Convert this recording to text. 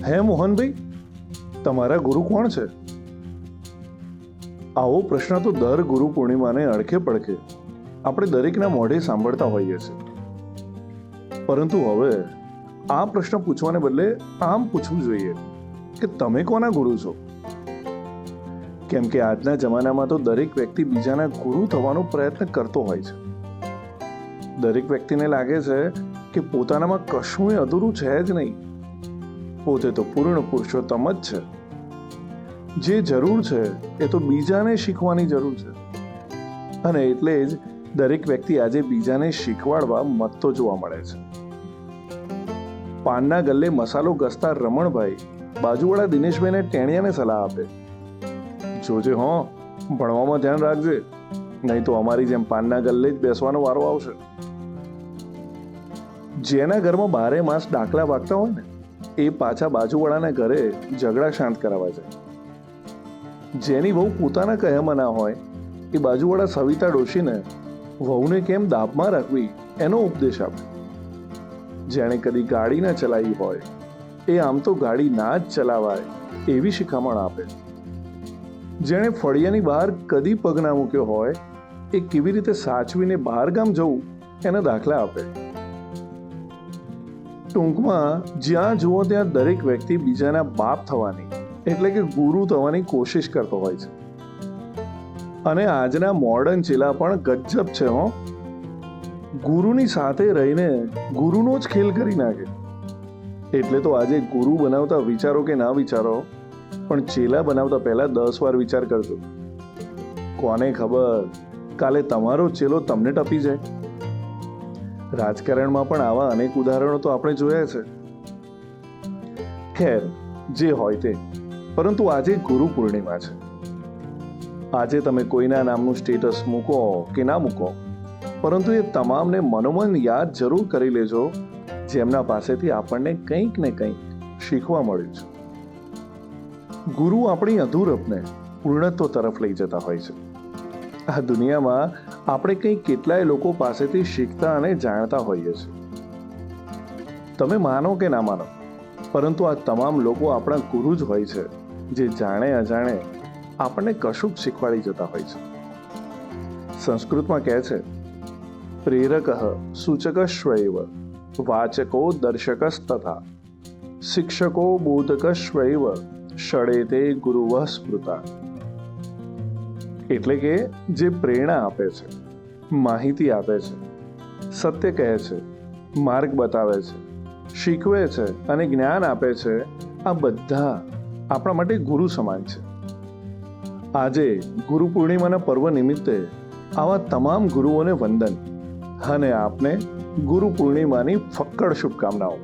હે મોહનભાઈ, તમારા ગુરુ કોણ છે? આવો પ્રશ્ન તો દર ગુરુ પૂર્ણિમાને અડખે પડખે આપણે દરેકના મોઢે સાંભળતા હોઈએ છીએ. પરંતુ હવે આ પ્રશ્ન પૂછવાને બદલે આમ પૂછવું જોઈએ કે તમે કોના ગુરુ છો? કેમ કે આજના જમાનામાં તો દરેક વ્યક્તિ બીજાના ગુરુ થવાનો પ્રયત્ન કરતો હોય છે. દરેક વ્યક્તિને લાગે છે કે પોતાનામાં કશુંય અધૂરું છે જ નહીં. પોતે તો પૂર્ણ પુરુષોત્તમ જ છે. જે જરૂર છે એ તો બીજાને શીખવાની જરૂર છે. અને એટલે જ દરેક વ્યક્તિ આજે બીજાને શીખવાડવા મથતો જોવા મળે છે. પાનના ગલ્લે મસાલો ઘસતા રમણભાઈ બાજુવાળા દિનેશભાઈને ટેણિયાને સલાહ આપે, જોજે હો, ભણવામાં ધ્યાન રાખજે, નહીં તો અમારી જેમ પાનના ગલ્લે જ બેસવાનો વારો આવશે. જેના ઘરમાં 12 માસ ડાકલા વાગતા હોય ને એ પાછા બાજુવાળાને ઘરે ઝઘડા શાંત કરાવવા જાય. જેની વહુ પોતાના કહેમાં ના હોય એ બાજુવાળા સવિતા ડોશીને વહુને કેમ દાબમાં રાખવી એનો ઉપદેશ આપે. જેણે કદી ગાડી ના ચલાવી હોય એ આમ તો ગાડી ના જ ચલાવાય એવી શિખામણ આપે. જેણે ફળિયાની બહાર કદી પગ ના મૂક્યો હોય એ કેવી રીતે સાચવીને બહાર ગામ જવું એના દાખલા આપે. ટૂંકમાં જ્યાં જુઓ ત્યાં દરેક વ્યક્તિ બીજાના બાપ થવાની એટલે કે ગુરુ થવાની કોશિશ કરતો હોય છે. અને આજના મોડર્ન ચેલા પણ ગજબ છે હો. ગુરુની સાથે રહીને ગુરુનો જ ખેલ કરી નાખે. એટલે તો આજે ગુરુ બનાવતા વિચારો કે ના વિચારો, પણ ચેલા બનાવતા પહેલા 10 વાર વિચાર કરજો. કોને ખબર કાલે તમારો ચેલો તમને ટપી જાય. રાજકારણમાં પણ આવા અનેક ઉદાહરણો તો આપણે જોયા છે. ખેર, જે હોય તે, પરંતુ આજે ગુરુ પૂર્ણિમા છે. આજે તમે કોઈના નામનું સ્ટેટસ મૂકો કે ના મૂકો, પરંતુ એ તમામને મનોમન યાદ જરૂર કરી લેજો જેમના પાસેથી આપણને કંઈક ને કંઈક શીખવા મળ્યું છે. ગુરુ આપણી અધૂરપને પૂર્ણત્વ તરફ લઈ જતા હોય છે. આ દુનિયામાં આપણે કંઈક કેટલાય લોકો પાસેથી શીખતા અને જાણતા હોઈએ છીએ. તમે માનો કે ના માનો, પરંતુ આ તમામ લોકો આપણા ગુરુ જ હોય છે, જે જાણે અજાણે આપણને કશુંક શીખવાડી જતા હોય છે. સંસ્કૃતમાં કહે છે, પ્રેરક સૂચકશ્વૈવ વાચકો દર્શકસ્તથા શિક્ષકો બોધકશ્વૈવ ષડેતે ગુરુવઃ સ્મૃતા. એટલે કે જે પ્રેરણા આપે છે, માહિતી આપે છે, સત્ય કહે છે, માર્ગ બતાવે છે, શીખવે છે અને જ્ઞાન આપે છે, આ બધા આપણા માટે ગુરુ સમાન છે. આજે ગુરુ પૂર્ણિમાના પર્વ નિમિત્તે આવા તમામ ગુરુઓને વંદન અને આપને ગુરુ પૂર્ણિમાની ફક્કડ શુભકામનાઓ.